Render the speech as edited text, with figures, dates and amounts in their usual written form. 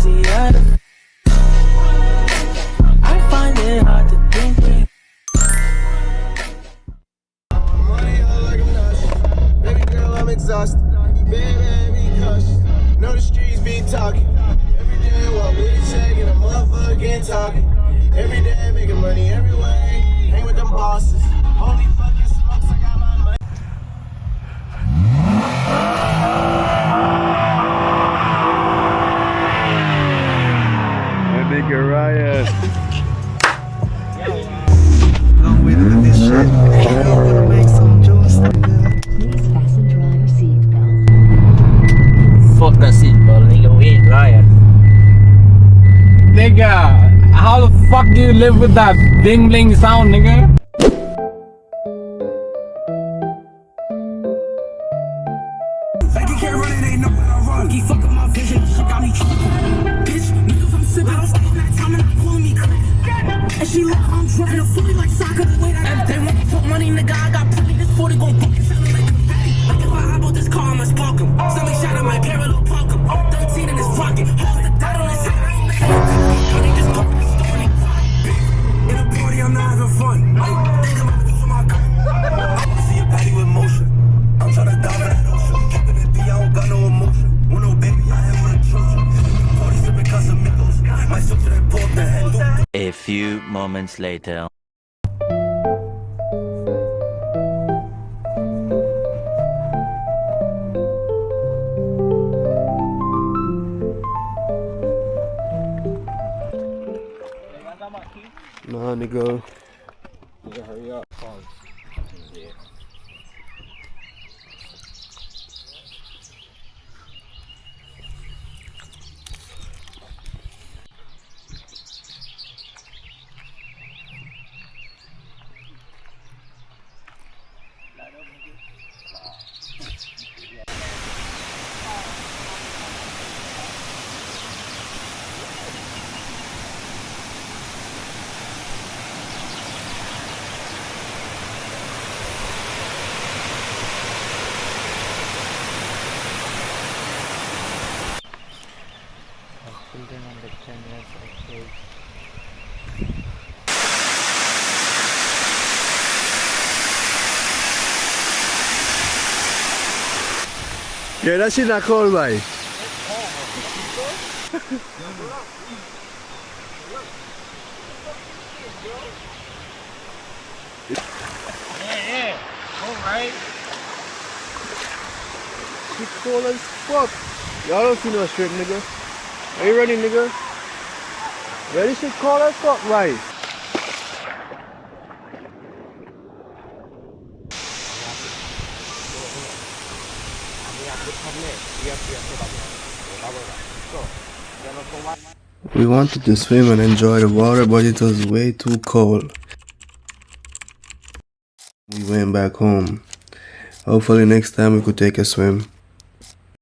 crazy out of. I find it hard to think. Money like I'm nauseous. Baby girl, I'm exhausted. Baby, cautious. Know the streets be talking. Every day, walk with a check and a motherfucking talking. Every day, making money every way. Hang with them bosses. Holy fucking smokes, I got my money. That nigga Ryan. Long way to this shit. I'm gonna make some juice. Please fasten driver seat belt. Fuck that seatbelt, nigga. We ain't lying. Nigga, how the fuck do you live with that ding ding sound, nigga? Like you can't run it, ain't nowhere to run. Keep fucking my vision, she got me bitch, niggas I'm sipping. I don't stay that time and I'm calling me crazy. And she like I'm drunk and I'm fully like soccer. The way that they want to put money, nigga, I got plenty. This 40 gon' fuck it, sounding like confetti. Like if I hop out this car, I must park him. Somebody shot at my parallel park him. 13 in his pocket, hold the dot on his head. I ain't mad. Honey, just go to the store and he cry. In a party, I'm not having fun. Think I'm gonna do for my gun. I wanna see a body with motion. I'm tryna dive in that ocean. Keeping it D, I don't got no emotion. With no baby, I am with a children. Party sipping Casamigos. My sister that pulled the head. A few moments later. Nah, nigga. Nigga, hurry up. Yeah, that shit not cold, bhai. Yeah. Alright. Shit cold as fuck. Y'all don't see no strip, nigga. Are you ready, nigga? Yeah, this shit cold as fuck, bhai. We wanted to swim and enjoy the water, but it was way too cold. We went back home. Hopefully next time we could take a swim.